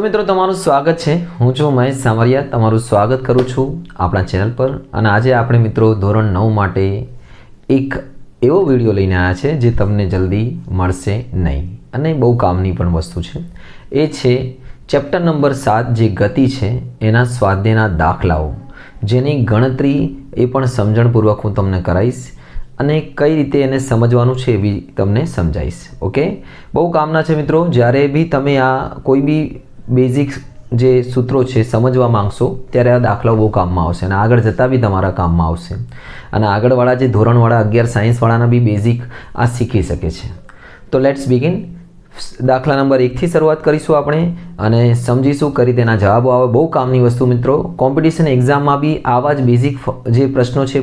मित्रों तमारुं स्वागत है। हूँ छुं महेश सामरिया, तमारुं स्वागत करूँ छूँ आपणा चेनल पर। अने आजे आपणे मित्रों धोरण 9 माटे एक एवो विडियो लईने आव्या छे जे तमने जल्दी मळशे नहीं अने बहु कामनी पण वस्तु छे। ए छे चेप्टर नंबर 7 जे गति छे एना स्वाध्यायना दाखलाओ, जेनी गणतरी ए पण समजणपूर्वक हूँ तमने कराईश અને કઈ રીતે એને સમજવાનું છે એવી તમને સમજાવીશ। ઓકે, બહુ કામના છે મિત્રો। જ્યારે બી તમે આ કોઈ બી બેઝિક જે સૂત્રો છે સમજવા માંગશો ત્યારે આ દાખલાઓ બહુ કામમાં આવશે અને આગળ જતાં બી તમારા કામમાં આવશે અને આગળવાળા જે ધોરણવાળા 11 સાયન્સવાળાના બી બેઝિક આ શીખી શકે છે। તો લેટ્સ બિગિન। દાખલા નંબર 1 થી શરૂઆત કરીશું આપણે અને સમજીશું કઈ રીતે એના જવાબો આવે। બહુ કામની વસ્તુ મિત્રો, કોમ્પિટિશન એક્ઝામમાં બી આવા જ બેઝિક જે પ્રશ્નો છે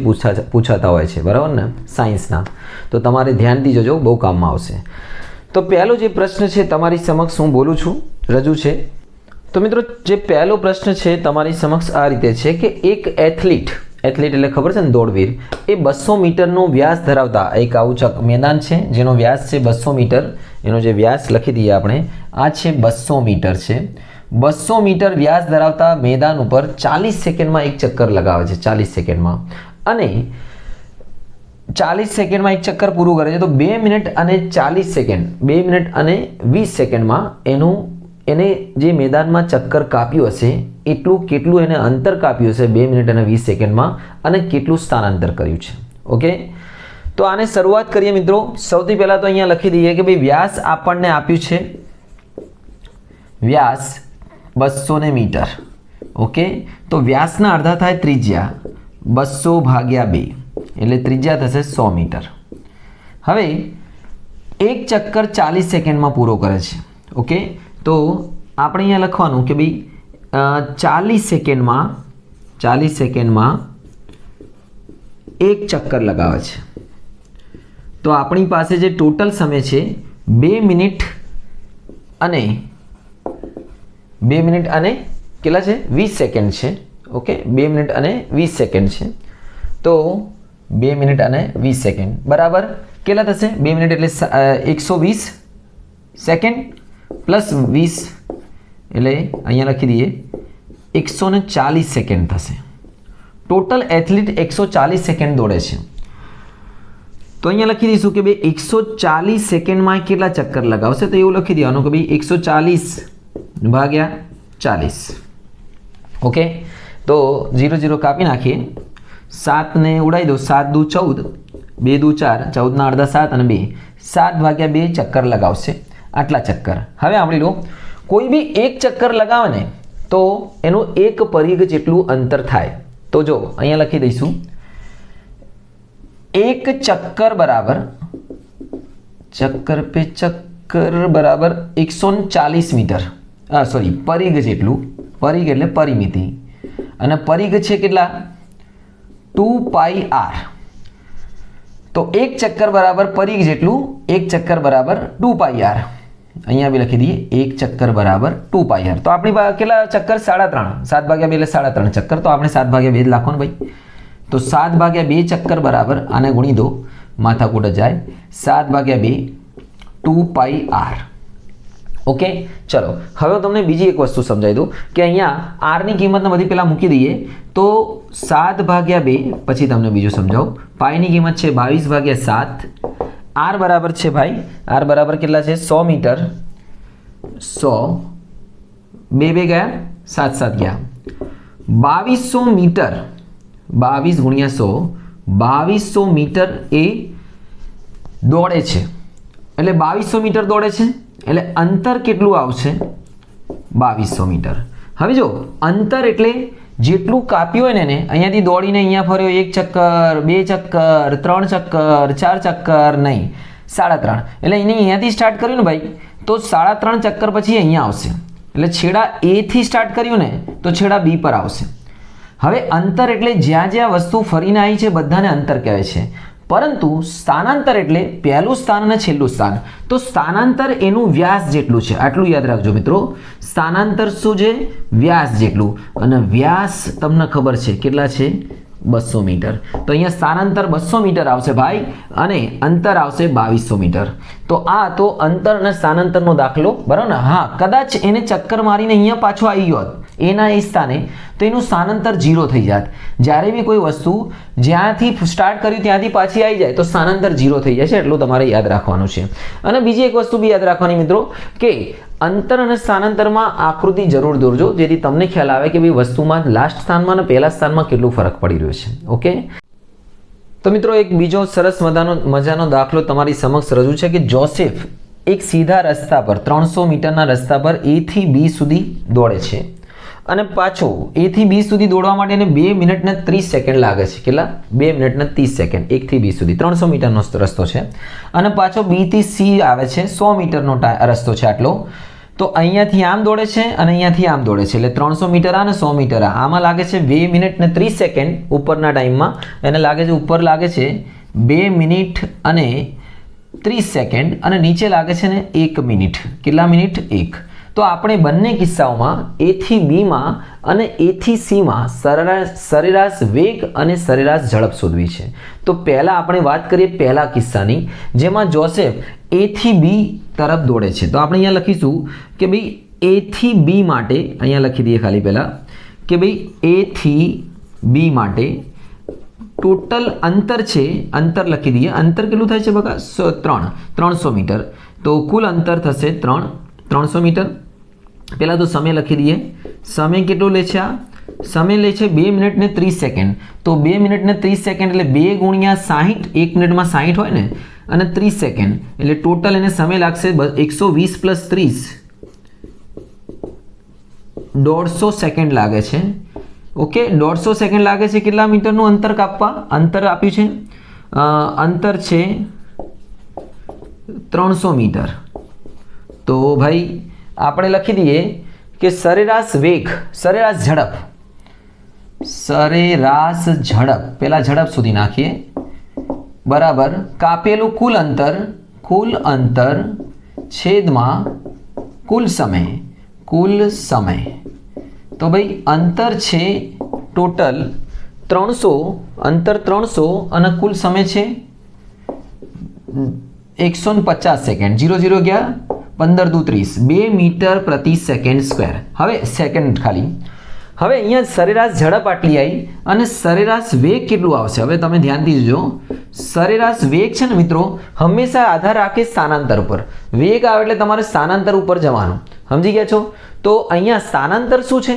પૂછાતા હોય છે, બરાબર ને, સાયન્સના। તો તમારે ધ્યાનથી જોજો, બહુ કામમાં આવશે। તો પહેલો જે પ્રશ્ન છે તમારી સમક્ષ હું બોલું છું, રજૂ છે। તો મિત્રો જે પહેલો પ્રશ્ન છે તમારી સમક્ષ આ રીતે છે કે એક એથ્લીટ એટલે ખબર છે ને, દોડવીર, એ 200 મીટરનો વ્યાસ ધરાવતા એક આવું મેદાન છે જેનો વ્યાસ છે 200 મીટર। એનો જે વ્યાસ લખી દઈએ આપણે, આ છે 200 મીટર છે। 200 મીટર વ્યાસ ધરાવતા મેદાન ઉપર 40 સેકન્ડમાં એક ચક્કર લગાવે છે, 40 સેકન્ડમાં, અને 40 સેકન્ડમાં એક ચક્કર પૂરું કરે છે। તો 2 મિનિટ અને 40 સેકન્ડ, 2 મિનિટ અને 20 સેકન્ડમાં એને જે મેદાનમાં ચક્કર કાપ્યું હશે એટલું કેટલું એને અંતર કાપ્યું હશે 2 મિનિટ અને 20 સેકન્ડમાં, અને કેટલું સ્થાનાંતર કર્યું છે। ઓકે, તો આને શરૂઆત કરીએ મિત્રો। સૌથી પહેલા તો અહીંયા લખી દઈએ કે ભાઈ વ્યાસ આપણને આપ્યું છે, વ્યાસ 200 મીટર। ઓકે, તો વ્યાસના અડધા થાય ત્રિજ્યા, 200 ભાગ્યા 2 એટલે ત્રિજ્યા થશે 100 મીટર। હવે એક ચક્કર 40 સેકન્ડમાં પૂરો કરે છે। ઓકે, તો આપણે અહીંયા લખવાનું કે ભાઈ 40 સેકન્ડમાં એક ચક્કર લગાવે છે। તો આપણી પાસે જે ટોટલ સમય છે 2 મિનિટ અને કેટલા છે, 20 સેકન્ડ છે। ઓકે, 2 મિનિટ અને 20 સેકન્ડ છે। તો 2 મિનિટ અને 20 સેકન્ડ બરાબર કેટલા થશે? 2 મિનિટ એટલે 120 સેકન્ડ પ્લસ 20 એટલે અહીંયા લખી દઈએ 140 સેકન્ડ થશે। ટોટલ એથ્લીટ 140 સેકન્ડ દોડે છે। તો અહીંયા લખી દઈશું કે ભાઈ 140 સેકન્ડમાં કેટલા ચક્કર લગાવશે? તો એવું લખી દેવાનું કે ભાઈ 140 ભાગ્યા 40। ઓકે, તો 0 0 કાપી નાખીએ, 7 ને ઉડાવી દો, 7 દુ 14, 2 દુ 4, 14ના અડધા 7 અને 2, 7 ભાગ્યા 2 ચક્કર લગાવશે, આટલા ચક્કર। હવે સાંભળી લો, કોઈ બી એક ચક્કર લગાવે ને તો એનું એક પરિઘ જેટલું અંતર થાય। તો જો અહીંયા લખી દઈશું, एक चक्कर बराबर, चक्कर पे चक्कर बराबर 140 मीटर, सॉरी परिघ जेटलू, परिघ એટલે પરિમિતિ, અને પરિઘ છે કેટલા? 2πr। તો એક ચક્કર બરાબર પરિઘ જેટલું, એક ચક્કર બરાબર 2πr। અહીંયા બી લખી દઈએ એક ચક્કર બરાબર 2πr। તો આપણી પાસે કેટલા ચક્કર? 3.5, 7 ભાગ્યા 2 એટલે 3.5 ચક્કર। તો આપણે 7 ભાગ્યા 2 લખવાનું ભાઈ। तो 7 भाग्या 2 चक्कर बराबर आने गुणी दो, माथाकूट जाए, 7 भाग्या 2 2πr। ओके, चलो હવે તમને બીજી એક વસ્તુ સમજાવી દઉં કે અહીંયા r ની કિંમતને બધી પહેલા મૂકી દઈએ। તો 7 ભાગ્યા 2, પછી તમને બીજું સમજાવું, પાઈ ની કિંમત છે 22 ભાગ્યા 7, r બરાબર છે ભાઈ, r બરાબર કેટલા છે? 100 મીટર, 100, 2 2 ગયા, 7 7 ગયા, 2200 મીટર, 22 ગુણ્યા 100, 2200 મીટર એ દોડે છે। એટલે 2200 મીટર દોડે છે એટલે અંતર કેટલું આવશે? 2200 મીટર। હવે જો અંતર એટલે જેટલું કાપ્યું હોય ને એને, અહીંયાથી દોડીને અહીંયા ફર્યો, 1 ચક્કર, 2 ચક્કર, 3 ચક્કર, 4 ચક્કર નહીં, 3.5, એટલે એને અહીંયાથી સ્ટાર્ટ કર્યું ને ભાઈ, તો 3.5 ચક્કર પછી અહીંયા આવશે। એટલે છેડા એ થી સ્ટાર્ટ કર્યું ને તો છેડા બી પર આવશે। હવે અંતર એટલે જ્યાં જ્યાં વસ્તુ ફરીને આવી છે બધાને અંતર કહેવાય છે, પરંતુ સ્થાનાંતર એટલે પહેલું સ્થાન અને છેલ્લું સ્થાન। તો સ્થાનાંતર એનું વ્યાસ જેટલું છે, આટલું યાદ રાખજો મિત્રો। સ્થાનાંતર શું છે? વ્યાસ જેટલું, અને વ્યાસ તમને ખબર છે કેટલા છે? 200 મીટર। તો અહીંયા સ્થાનાંતર 200 મીટર આવશે ભાઈ, અને અંતર આવશે 2200 મીટર। તો તો આ તો અંતર અને સ્થાનાંતરનો દાખલો, બરાબર ને? હા, કદાચ એને ચક્કર મારીને અહીંયા પાછો આવી ગયો એના એ સ્થાને, તો એનું સ્થાનાંતર 0 થઈ જાત. જ્યારે બી કોઈ વસ્તુ જ્યાંથી સ્ટાર્ટ કર્યું ત્યાંથી પાછી આવી જાય તો સ્થાનાંતર 0 થઈ જાય છે, એટલું તમારે યાદ રાખવાનું છે. અને બીજી એક વસ્તુ બી યાદ રાખવાની મિત્રો, કે અંતર અને સ્થાનાંતરમાં આકૃતિ જરૂર દોરજો, જેથી તમને ખ્યાલ આવે કે ભાઈ વસ્તુમાં લાસ્ટ સ્થાનમાં અને પહેલા સ્થાનમાં કેટલું ફરક પડી રહ્યો છે. ઓકે, તો મિત્રો એક બીજો સરસ મજાનો દાખલો તમારી સમક્ષ રજૂ છે કે જોસેફ એક સીધા રસ્તા પર 300 મીટરના રસ્તા પર A થી B સુધી દોડે છે અને પાછો A થી B સુધી દોડવા માટે એને 2 મિનિટ ને 30 સેકન્ડ લાગે છે. કેટલા? 2 મિનિટ ને 30 સેકન્ડ 1 થી B સુધી 300 મીટરનો રસ્તો છે અને પાછો B થી C આવે છે 100 મીટરનો રસ્તો છે આટલો. તો અહીંયાથી આમ દોડે છે અને અહીંયાથી આમ દોડે છે, એટલે 300 મીટર આ અને 100 મીટર આ. આમાં લાગે છે 2 મિનિટ ને 30 સેકન્ડ ઉપરના ટાઈમમાં, એને લાગે છે ઉપર લાગે છે 2 મિનિટ અને 30 સેકન્ડ અને નીચે લાગે છે ને 1 મિનિટ. કેટલા મિનિટ? 1. તો આપણે બંને કિસ્સાઓમાં A થી B માં અને A થી C માં સરેરાશ વેગ અને સરેરાશ ઝડપ શોધવી છે. તો પહેલા આપણે વાત કરીએ પહેલા કિસ્સાની, જેમાં જોસેફ A થી B તરફ દોડે છે. તો આપણે અહીંયા લખીશું કે ભાઈ A થી B માટે, અહીંયા લખી દઈએ ખાલી પહેલા કે ભાઈ A થી B માટે ટોટલ અંતર છે, અંતર લખી દઈએ. અંતર કેટલું થાય છે બકા? 300 મીટર. તો કુલ અંતર થશે 300 મીટર. પહેલાં તો સમય લખી દઈએ. સમય કેટલો લે છે? આ સમય લે છે 2 મિનિટ ને 30 સેકન્ડ. તો 2 મિનિટ ને 30 સેકન્ડ એટલે 2 ગુણ્યા 60, 1 મિનિટમાં 60 હોય ને, અને 30 સેકન્ડ એટલે ટોટલ એને સમય લાગશે 120 પ્લસ 30, 150 સેકન્ડ લાગે છે. ઓકે, 150 સેકન્ડ લાગે છે કેટલા મીટરનું અંતર કાપવા? અંતર આપ્યું છે, અંતર છે 300 મીટર. તો ભાઈ આપણે લખી દઈએ કે સરેરાશ વેગ, સરેરાશ ઝડપ, સરેરાશ ઝડપ, પહેલા ઝડપ સુધી નાખીએ, બરાબર કાપેલું કુલ અંતર છેદમાં કુલ સમય. તો ભાઈ અંતર છે ટોટલ 300, અંતર 300 અને કુલ સમય છે 150 સેકન્ડ. 0 ગયા 15 દુ 30, 2 મીટર પ્રતિ સેકન્ડ સ્ક્વેર. હવે સેકન્ડ ખાલી. હવે અહીંયા સરેરાશ ઝડપ આટલી આવી અને સરેરાશ વેગ કેટલું આવશે? હવે તમે ધ્યાનથી જોજો. સરેરાશ વેગ છે ને મિત્રો, હંમેશા આધાર રાખે સ્થાનાંતર ઉપર. વેગ આવે એટલે તમારે સ્થાનાંતર ઉપર જવાનું. સમજી ગયા છો? તો અહીંયા સ્થાનાંતર શું છે?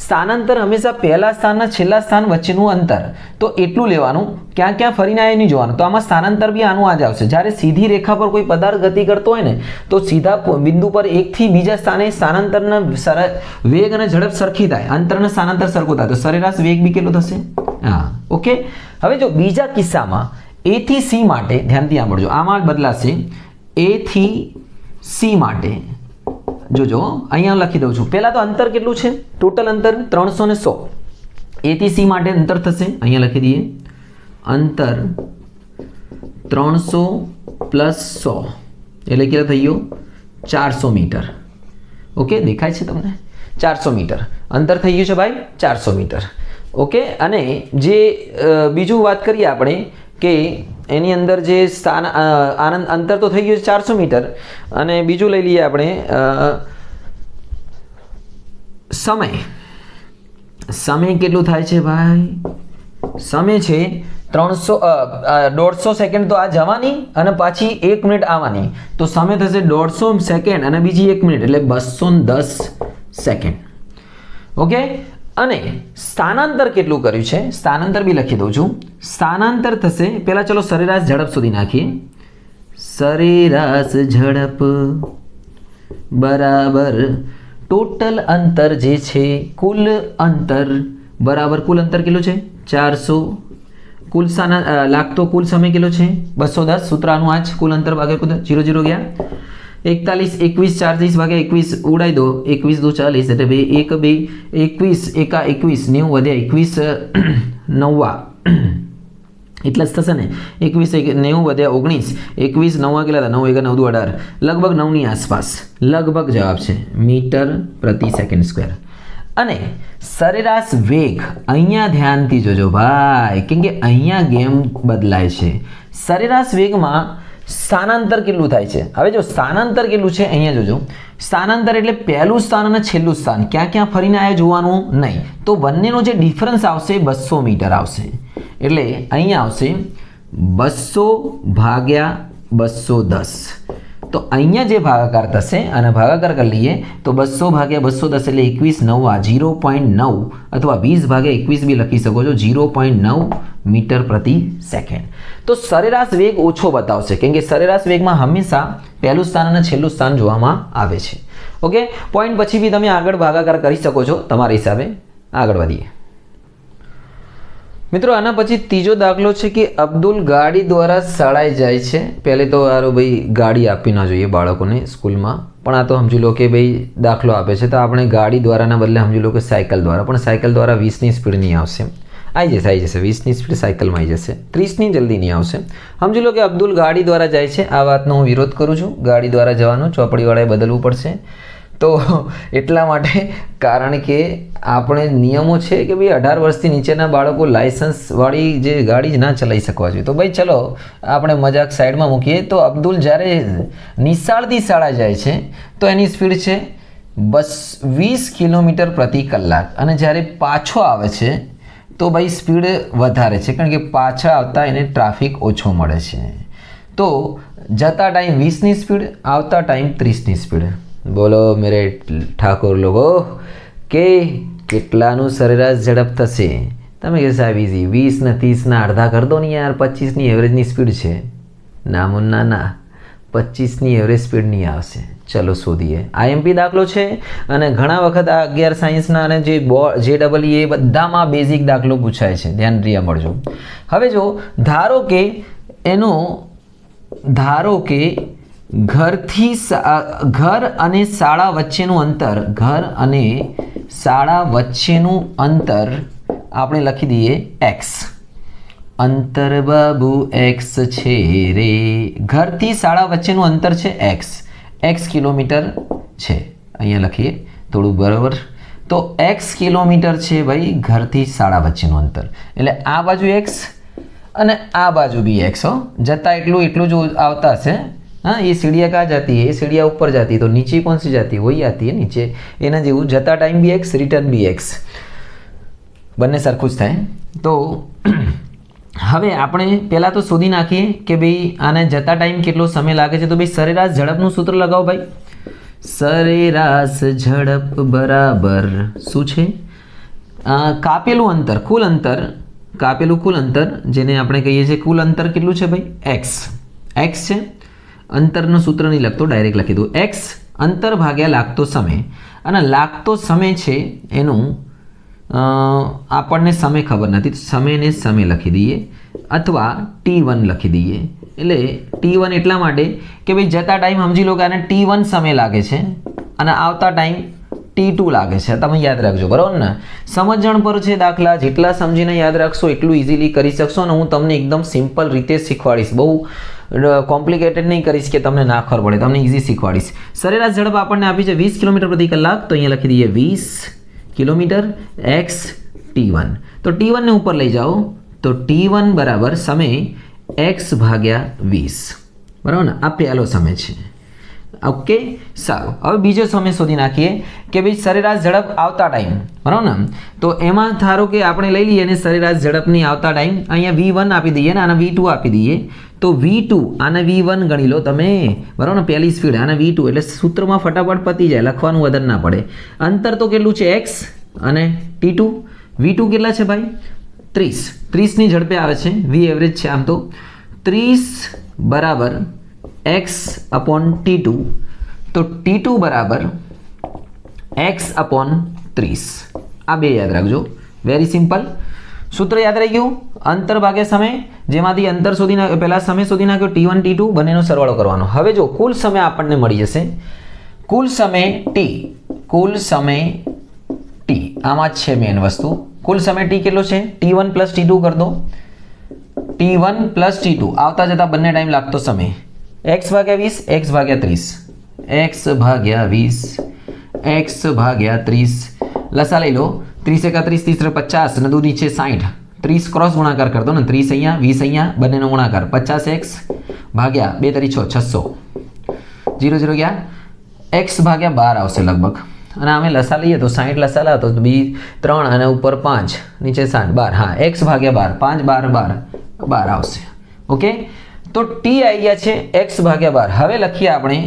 સ્થાનાંતર હંમેશા પહેલા સ્થાનના છેલ્લા સ્થાન વચ્ચેનું અંતર. તો એટલું લેવાનું, ક્યાં ફરીને આવે નહીં જોવાનું. તો આમાં સ્થાનાંતર બી આનું આ જ આવશે. જ્યારે સીધી રેખા પર કોઈ પદાર્થ ગતિ કરતો હોય ને, તો સીધા બિંદુ પર એકથી બીજા સ્થાને સ્થાનાંતરના વેગ અને ઝડપ સરખી થાય, અંતરના સ્થાનાંતર સરખું થાય. તો સરેરાશ વેગ બી કેટલો થશે? હા, ઓકે. હવે જો બીજા કિસ્સામાં A થી C માટે ધ્યાનથી સાંભળજો, આમાં બદલાશે. A થી C માટે જોજો, અહીંયા લખી દઉં છું. પહેલા તો અંતર કેટલું છે? ટોટલ અંતર 300 ને 100. A થી C માટે અંતર થશે, અહીંયા લખી દઈએ, અંતર 300 પ્લસ 100 એટલે કેટલા થઈ ગયો? 400 મીટર. ઓકે, દેખાય છે તમને? 400 મીટર અંતર થઈ ગયું છે ભાઈ, 400 મીટર. ઓકે, અને જે બીજું વાત કરીએ આપણે કે એની અંદર જે સ્થાન અંતર તો થઈ ગયું છે 400 મીટર, અને બીજું લઈ લઈએ આપણે સમય કેટલું થાય છે ભાઈ? સમય છે 150 સેકન્ડ. તો આ જવાની અને પાછી 1 મિનિટ આવવાની, તો સમય થશે 150 સેકન્ડ અને બીજી 1 મિનિટ એટલે 210 સેકન્ડ. ઓકે, અને સ્થાનાંતર કેટલું કર્યું છે? સ્થાનાંતર બી લખી દઉં છું. સ્થાનાંતર થશે, પહેલા ચલો સરેરાશ ઝડપ સુધી નાખીએ. સરેરાશ ઝડપ બરાબર ટોટલ અંતર જે છે, કુલ અંતર બરાબર કુલ અંતર કેટલું છે? 400. કુલ લાગતો કુલ સમય કેટલો છે? 210. સૂત્ર આનું આ જ, કુલ અંતર ભાગ્યા 0 ગયા 41, 21 40 ભાગ્યા 21 ઉડાઈ દો, 21 દો 40 એટલે 2 1 2 21 એકા 21 90 વધ્યા 21 9 એટલે જ થશે ને. 21 90 વધ્યા 19, 21 9 કેટલા હતા? 9 1 9 2 18, લગભગ 9 ની આસપાસ લગભગ જવાબ છે મીટર પ્રતિ સેકન્ડ સ્ક્વેર. અને સરેરાશ વેગ અહીંયા ધ્યાનથી જોજો ભાઈ, કેમ કે અહીંયા ગેમ બદલાય છે. સરેરાશ વેગમાં સ્થાનાંતર કેટલું થાય છે? હવે જો સ્થાનાંતર કેટલું છે અહીંયા જોજો. સ્થાનાંતર એટલે પહેલું સ્થાન અને છેલ્લું સ્થાન ક્યાં ક્યાં ફરીને આવ્યા જોવાનું નહીં. તો બંનેનો જે ડિફરન્સ આવશે 200 મીટર આવશે. એટલે અહીંયા આવશે 200 ભાગ્યા 210. તો અહીંયા જે ભાગાકાર થશે અને ભાગાકાર કરી લઈએ તો 200 ભાગ્યા 210 એટલે 21 9 0.9 અથવા 20 ભાગ્યા 21 બી લખી શકો છો 0.9 મીટર પ્રતિ સેકન્ડ. તો સરેરાશ વેગ ઓછો બતાવશે કેમ કે સરેરાશ વેગમાં હંમેશા પહેલું સ્થાન અને છેલ્લું સ્થાન જોવામાં આવે છે. ઓકે, પોઈન્ટ પછી બી તમે આગળ ભાગાકાર કરી શકો છો તમારા હિસાબે. આગળ વધીએ મિત્રો. આના પછી ત્રીજો દાખલો છે કે અબ્દુલ ગાડી દ્વારા શાળાએ જાય છે. પહેલે તો યાર ભાઈ ગાડી આપી ના જોઈએ બાળકોને સ્કૂલમાં, પણ આ તો સમજી લો કે ભાઈ દાખલો આપે છે તો આપણે ગાડી દ્વારાના બદલે સમજી લો કે સાયકલ દ્વારા, પણ સાયકલ દ્વારા 20ની સ્પીડ નહીં આવશે. આવી જશે 20ની સ્પીડ સાયકલમાં આવી જશે, 30ની જલ્દી નહીં આવશે. સમજી લો કે અબ્દુલ ગાડી દ્વારા જાય છે. આ વાતનો હું વિરોધ કરું છું. ગાડી દ્વારા જવાનું ચોપડીવાળાએ બદલવું પડશે. તો એટલા માટે કારણ કે આપણે નિયમો છે કે ભાઈ 18 વર્ષથી નીચેના બાળકો લાયસન્સવાળી જે ગાડી જ ના ચલાવી શકવા જોઈએ. તો ભાઈ ચલો આપણે મજાક સાઈડમાં મૂકીએ. તો અબ્દુલ જ્યારે નિશાળથી શાળા જાય છે તો એની સ્પીડ છે 20 કિલોમીટર પ્રતિ કલાક અને જ્યારે પાછો આવે છે તો ભાઈ સ્પીડ વધારે છે કારણ કે પાછા આવતા એને ટ્રાફિક ઓછો મળે છે. તો જતા ટાઈમ 20ની સ્પીડ, આવતા ટાઈમ 30ની સ્પીડ. બોલો મેરે ઠાકોર લોકો કે કેટલાનું સરેરાશ ઝડપ થશે? તમે કહે સાહેબ ઇઝી 20 ને 30ના અડધા કરી દો ને યાર, 25ની એવરેજની સ્પીડ છે. ના મુન્ના ના, 25ની એવરેજ સ્પીડ નહીં આવશે. ચલો શોધીએ. આઈએમપી દાખલો છે અને ઘણા વખત આ 11 સાયન્સના અને જે JEE એ બધામાં બેઝિક દાખલો પૂછાય છે. ધ્યાન રહ્યા મળજો. હવે જો ધારો કે ઘર અને શાળા વચ્ચેનું અંતર આપણે લખી દઈએ x. અંતર બાબુ x છે રે. ઘરથી શાળા વચ્ચેનું અંતર છે x કિલોમીટર છે. અહીંયા લખીએ થોડું બરાબર. તો x કિલોમીટર છે ભાઈ ઘરથી શાળા વચ્ચેનું અંતર. એટલે આ બાજુ x અને આ બાજુ બી x. જતા એટલું જ આવતા હશે. हाँ, ये सीढ़ियाँ कहाँ जाती है? ये सीढ़ियाँ ऊपर जाती है. तो नीचे कौन सी जाती है? वही आती है नीचे. एना जेवुं जता टाइम भी एक्स, रिटर्न भी एक्स, બંને સરખું જ થાય. તો હવે આપણે પહેલાં તો શોધી નાખીએ કે ભાઈ આને જતા ટાઈમ કેટલો સમય લાગે છે. તો ભાઈ સરેરાશ ઝડપનું સૂત્ર લગાવો ભાઈ. સરેરાશ ઝડપ બરાબર શું છે? કાપેલું અંતર, કાપેલું કુલ અંતર જેને આપણે કહીએ છીએ કુલ અંતર કેટલું છે ભાઈ? x છે. અંતરનું સૂત્ર નહીં લખતો, ડાયરેક્ટ લખી દઉં. x અંતર ભાગ્યા લાગતો સમય. અને લાગતો સમય છે એનું આપણને સમય ખબર નથી તો સમયને સમય લખી દઈએ અથવા t1 લખી દઈએ. એટલે t1 એટલા માટે કે ભાઈ જતા ટાઈમ સમજી લો કે આને t1 સમય લાગે છે અને આવતા ટાઈમ t2 લાગે છે. તમે યાદ રાખજો, બરાબર ને? સમજણ પર છે દાખલા. જેટલા સમજીને યાદ રાખશો એટલું ઇઝીલી કરી શકશો. અને હું તમને એકદમ સિમ્પલ રીતે શીખવાડીશ. બહુ કોમ્પ્લિકેટેડ નહીં કરીશ કે તમને ના ખબર પડે, તમને ઇઝી શીખવાડીશ. સરેરાશ ઝડપ આપણને આપી છે 20 કિલોમીટર પ્રતિ કલાક. તો અહીંયા લખી દઈએ 20 કિલોમીટર x t1. તો t1 ને ઉપર લઈ જાઓ તો t1 બરાબર સમય x ભાગ્યા 20. બરાબર ને? આ પહેલો સમય છે. ઓકે, સારું. હવે બીજો સમય શોધી નાખીએ કે ભાઈ સરેરાશ ઝડપ આવતા ટાઈમ. બરાબર ને? તો એમાં ધારો કે આપણે લઈ લઈએ અને સરેરાશ ઝડપની આવતા ટાઈમ અહીંયા v1 આપી દઈએ ને આના v2 આપી દઈએ. તો v2 આને v1 ગણી લો તમે. બરાબર ને? પહેલી સ્પીડ આને v2 એટલે સૂત્રમાં ફટાફટ પતી જાય, લખવાનું વધારે ના પડે. અંતર તો કેટલું છે? x અને t2. v2 કેટલા છે ભાઈ? 30ની ઝડપે આવે છે. v એવરેજ છે આમ તો. 30 બરાબર x અપોન t2. તો t2 બરાબર x અપોન 30. આ બે યાદ રાખજો. Very simple. સૂત્ર યાદ રહી ગયું? અંતર ભાગ્યા સમય, જેમાંથી અંતર શોધી પહેલા સમય શોધી નાખ્યો t1 t2 બંનેનો સરવાળો કરવાનો. હવે જો કુલ સમય આપણને મળી જશે. કુલ સમય t આમાં જ છે મેઇન વસ્તુ. કુલ સમય t કેટલો છે? t1 પ્લસ t2 કરી દો. t1 પ્લસ t2 આવતા જતા બંને ટાઈમ લાગતો સમય x ભાગ્યા 20 x ભાગ્યા 30 x ભાગ્યા 20 x ભાગ્યા 30. લસા લઈ લો. 30 એકા 30 30 50 અને 2 નીચે 60. 30 ક્રોસ ગુણાકાર કરી દો ને. 30 અહીંયા 20 અહીંયા બંનેનો ગુણાકાર 50x ભાગ્યા 2 તરી 6 600 0 0 ગયા x ભાગ્યા 12 આવશે લગભગ અને અમે લસા લઈએ તો 60 લસા લા તો બી 3 અને ઉપર 5 નીચે 60 12 હા x ભાગ્યા 12 5 12 12 આવશે ઓકે તો t આવી ગયા છે x ભાગ્યા 12 હવે લખીએ આપણે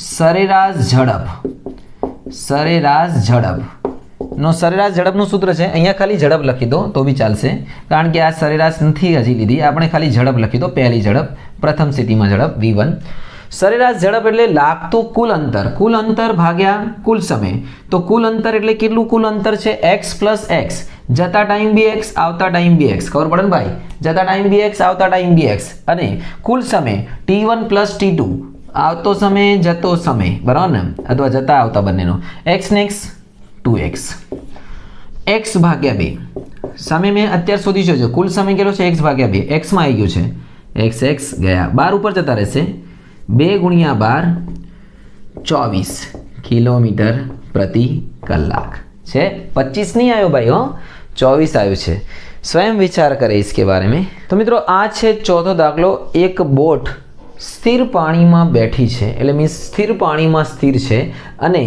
સરેરાશ ઝડપ નો સરેરાશ ઝડપનું સૂત્ર છે અહીંયા ખાલી ઝડપ લખી દો તો બી ચાલશે કારણ કે આ સરેરાશ નથી હજી લીધી આપણે ખાલી ઝડપ લખી દો પહેલી ઝડપ પ્રથમ સ્થિતિમાં ઝડપ v1 સરેરાશ ઝડપ એટલે લાગતું કુલ અંતર ભાગ્યા કુલ સમય તો કુલ અંતર એટલે કેટલું કુલ અંતર છે x + x જતા ટાઈમ bx આવતા ટાઈમ bx ખબર પડે ને ભાઈ જતા ટાઈમ bx આવતા ટાઈમ bx અને કુલ સમય t1 + t2 આવતો સમય જતો સમય બરાબર ને અથવા જતા આવતા બંનેનો x ને x 2x x ભાગ્યા 2 સમય મેં અત્યાર સુધી જોજો કુલ સમય કેટલો છે x ભાગ્યા 2 x માં આવી ગયું છે x ગયા 12 ઉપર જતા રહેશે 2 × 12 24 કિલોમીટર પ્રતિ કલાક છે 25 नहीं आयो भाई हो 24 आयो છે स्वयं विचार करे इसके बारे में तो मित्रों आ છે ચોથો દાખલો એક બોટ સ્થિર પાણીમાં બેઠી છે એટલે મીન્સ સ્થિર પાણીમાં સ્થિર છે અને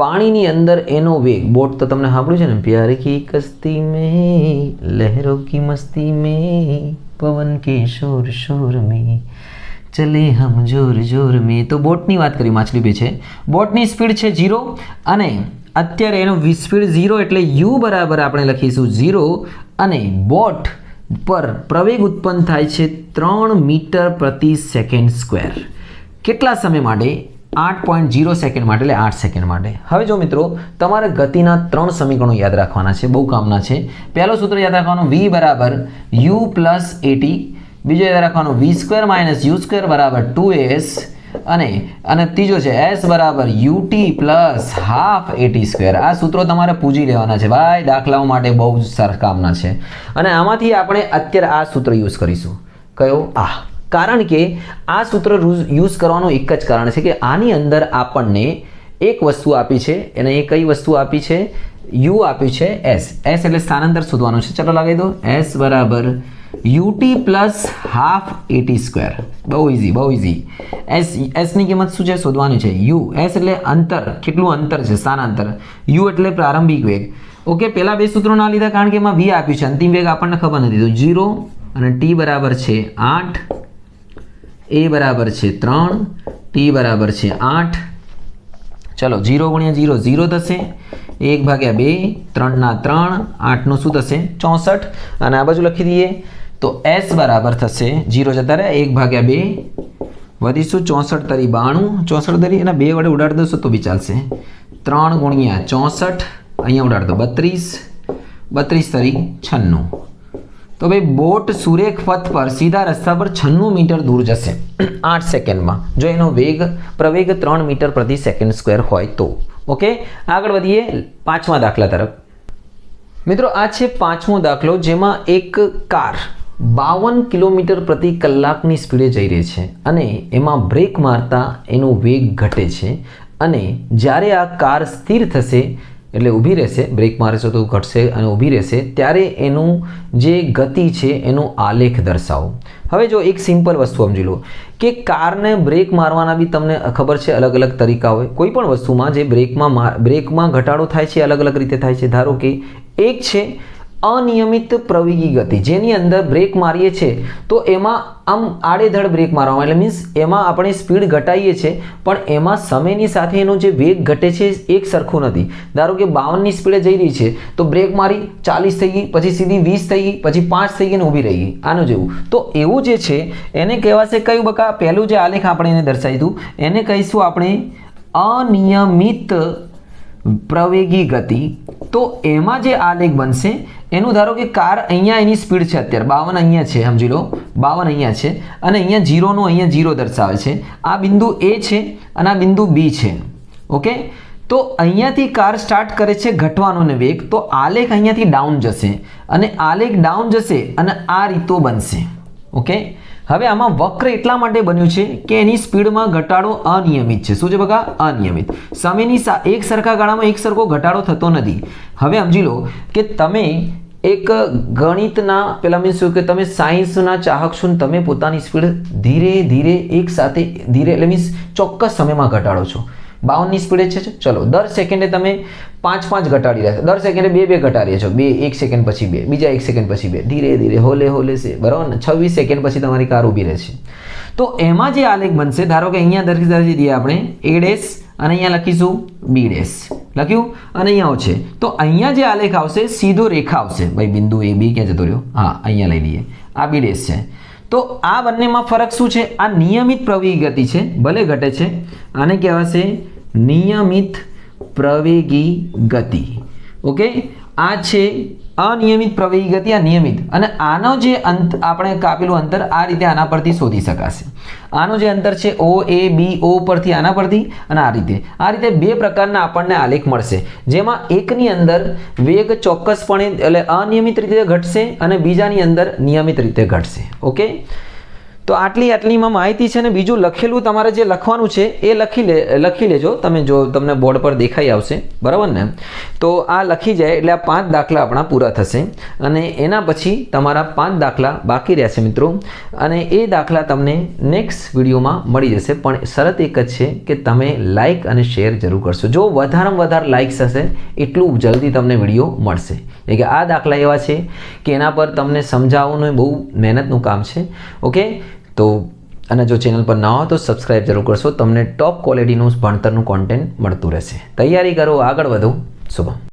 પાણીની અંદર એનો વેગ બોટ તો તમને સાંભળ્યું છે ને પ્યાર કી કશ્તી में लहरों की मस्ती में पवन के शोर शोर में चले हम जोर जोर में तो બોટની વાત કરી માછલી બે છે બોટની સ્પીડ છે 0 અને અત્યારે એનો સ્પીડ 0 એટલે u બરાબર આપણે લખીશું 0 અને બોટ પર પ્રવેગ ઉત્પન્ન થાય છે 3 મીટર પ્રતિ સેકન્ડ સ્ક્વેર કેટલા સમય માટે 8.0 સેકન્ડ માટે એટલે 8 સેકન્ડ માટે હવે જો મિત્રો તમારે ગતિના 3 સમીકરણો યાદ રાખવાના છે બહુ કામના છે પહેલો સૂત્ર યાદ રાખવાનો v બરાબર u + at બીજો યાદ રાખવાનો v² - u² બરાબર 2s અને ત્રીજો છે s બરાબર ut + ½ at². આ સૂત્રો તમારે પૂછી લેવાના છે ભાઈ દાખલાઓ માટે બહુ જ સરસ કામના છે અને આમાંથી આપણે અત્યારે આ સૂત્ર યુઝ કરીશું કયો આ કારણ કે આ સૂત્ર યુઝ કરવાનું એક જ કારણ છે કે આની અંદર આપણને એક વસ્તુ આપી છે અને એ કઈ વસ્તુ આપી છે u આપ્યું છે s એટલે સ્થાનાંતર શોધવાનું છે ચલો લગાવી દો s બરાબર ut + ½ at². બહુ ઇઝી s ની કિંમત શું છે શોધવાની છે u s એટલે અંતર કેટલું અંતર છે સ્થાનાંતર u એટલે પ્રારંભિક વેગ ઓકે પહેલા બે સૂત્રો ના લીધા કારણ કે એમાં v આપ્યું છે અંતિમ વેગ આપણને ખબર નથી તો 0 અને t બરાબર છે 8 a બરાબર છે 3 t બરાબર છે 8 ચલો 0 × 0 0 થશે 1/2 3 ના 3 8 નું શું થશે 64 અને આ બાજુ લખી દઈએ તો s બરાબર થશે 0 જતા રહે 1/2 વધીશું 64 તરી 92 64 તરી અને 2 વડે ઉડાડી દોશો તો બી ચાલશે 3 × 64 અહીંયા ઉડાડ દો 32 32 તરી 96 તો ભાઈ બોટ સુરેખ પથ પર સીધા રસ્તા પર 96 મીટર દૂર જશે 8 સેકન્ડમાં જો એનો પ્રવેગ 3 મીટર પ્રતિ સેકન્ડ સ્ક્વેર હોય તો ઓકે આગળ વધીએ પાંચમા દાખલા તરફ મિત્રો આ છે પાંચમો દાખલો જેમાં એક કાર 52 કિલોમીટર પ્રતિ કલાકની સ્પીડે જઈ રહી છે અને એમાં બ્રેક મારતા એનો વેગ ઘટે છે અને જ્યારે આ કાર સ્થિર થશે એટલે ઊભી રહેશે બ્રેક મારશે તો ઘટશે અને ઊભી રહેશે ત્યારે એનું જે ગતિ છે એનો આલેખ દર્શાવો હવે જો એક સિમ્પલ વસ્તુ સમજી લો કે કારને બ્રેક મારવાના બી તમને ખબર છે અલગ અલગ તરીકા હોય કોઈ પણ વસ્તુમાં જે બ્રેકમાં ઘટાડો થાય છે અલગ અલગ રીતે થાય છે ધારો કે એક છે અનિયમિત પ્રવેગી ગતિ જેની અંદર બ્રેક મારીએ છીએ તો એમાં આમ આડેધડ બ્રેક મારવામાં એટલે મીન્સ એમાં આપણે સ્પીડ ઘટાડીએ છીએ પણ એમાં સમયની સાથે એનો જે વેગ ઘટે છે એક સરખું નથી ધારો કે 52ની સ્પીડે જઈ રહી છે તો બ્રેક મારી 40 થઈ ગઈ પછી સીધી 20 થઈ ગઈ પછી 5 થઈ ગઈ ને ઊભી રહી ગઈ આનું જેવું તો એવું જે છે એને કહેવાશે કયું બકા પહેલું જે આલેખ આપણે એને દર્શાવ્યું એને કહીશું આપણે અનિયમિત પ્રવેગી ગતિ તો એમાં જે આલેખ બનશે એનું ધારો કે કાર અહીંયા એની સ્પીડ છે અત્યારે 52 અહીંયા છે સમજી લો 52 અહીંયા છે અને અહીંયા 0 નો અહીંયા 0 દર્શાવે છે આ બિંદુ A છે અને આ બિંદુ B છે ઓકે તો અહીંયાથી કાર સ્ટાર્ટ કરે છે ઘટવાનો ને વેગ તો આલેખ અહીંયાથી ડાઉન જશે અને આલેખ ડાઉન જશે અને આ રીતો બનશે ઓકે હવે આમાં વક્ર એટલા માટે બન્યું છે કે એની સ્પીડમાં ઘટાડો અનિયમિત છે શું છે બકા અનિયમિત સમયની એક સરખા ગાળામાં એક સરખો ઘટાડો થતો નથી હવે સમજી લો કે તમે એક ગણિતના પેલા મીન્સ શું કે તમે સાયન્સના ચાહક છો ને તમે પોતાની સ્પીડ ધીરે ધીરે એક સાથે ધીરે એટલે મીન્સ ચોક્કસ સમયમાં ઘટાડો છો. 52ની સ્પીડે છે, ચલો દર સેકન્ડે તમે 5 ઘટાડી રહ્યા છો, દર સેકન્ડે 2 ઘટાડીએ છો, 2 1 સેકન્ડ પછી 2, બીજા 1 સેકન્ડ પછી 2, ધીરે ધીરે હોલે હોલે છે, બરાબર ને. 26 સેકન્ડ પછી તમારી કાર ઊભી રહેશે. તો એમાં જે આલેખ બનશે, ધારો કે અહીંયા દર્શાવી દઈએ આપણે a ડેશ અને અહીંયા લખીશું b ડેશ લખ્યું અને અહીંયા છે. તો અહીંયા જે આલેખ આવશે સીધો રેખા આવશે. ભાઈ બિંદુ a b ક્યાં જતો રહ્યો? હા, અહીંયા લઈ લઈએ, આ b ડેશ છે. તો આ બંનેમાં ફરક શું છે? આ નિયમિત પ્રવેગી ગતિ છે, ભલે ઘટે છે. આને કહેવાશે નિયમિત પ્રવેગી ગતિ. ઓકે, આ છે અનિયમિત પ્રવેગી ગતિ, આ નિયમિત. અને આનો જે આપણે કાપેલું અંતર આ રીતે આના પરથી શોધી શકાશે. આનો જે અંતર છે O A B, O પરથી આના પરથી અને આ રીતે બે પ્રકારના આપણને આલેખ મળશે, જેમાં એકની અંદર વેગ ચોક્કસપણે એટલે અનિયમિત રીતે ઘટશે અને બીજાની અંદર નિયમિત રીતે ઘટશે. ઓકે, તો આટલીમાં માહિતી છે. ને બીજું લખેલું તમારે જે લખવાનું છે એ લખી લેજો તમે, જો તમને બોર્ડ પર દેખાઈ આવશે, બરાબર ને. તો આ લખી જાય એટલે આ 5 દાખલા આપણા પૂરા થશે અને એના પછી તમારા 5 દાખલા બાકી રહેશે મિત્રો. અને એ દાખલા તમને નેક્સ્ટ વિડીયોમાં મળી જશે. પણ શરત એક જ છે કે તમે લાઇક અને શેર જરૂર કરશો. જો વધારેમાં વધારે લાઇક્સ હશે એટલું જલ્દી તમને વિડીયો મળશે. એટલે કે આ દાખલા એવા છે કે એના પર તમને સમજાવવાનું બહુ મહેનતનું કામ છે. ઓકે, તો અને જો ચેનલ પર ના હો તો સબસ્ક્રાઇબ જરૂર કરશો. તમને ટોપ ક્વોલિટીનું ભણતરનું કોન્ટેન્ટ મળતું રહેશે. તૈયારી કરો, આગળ વધો. શુભમ.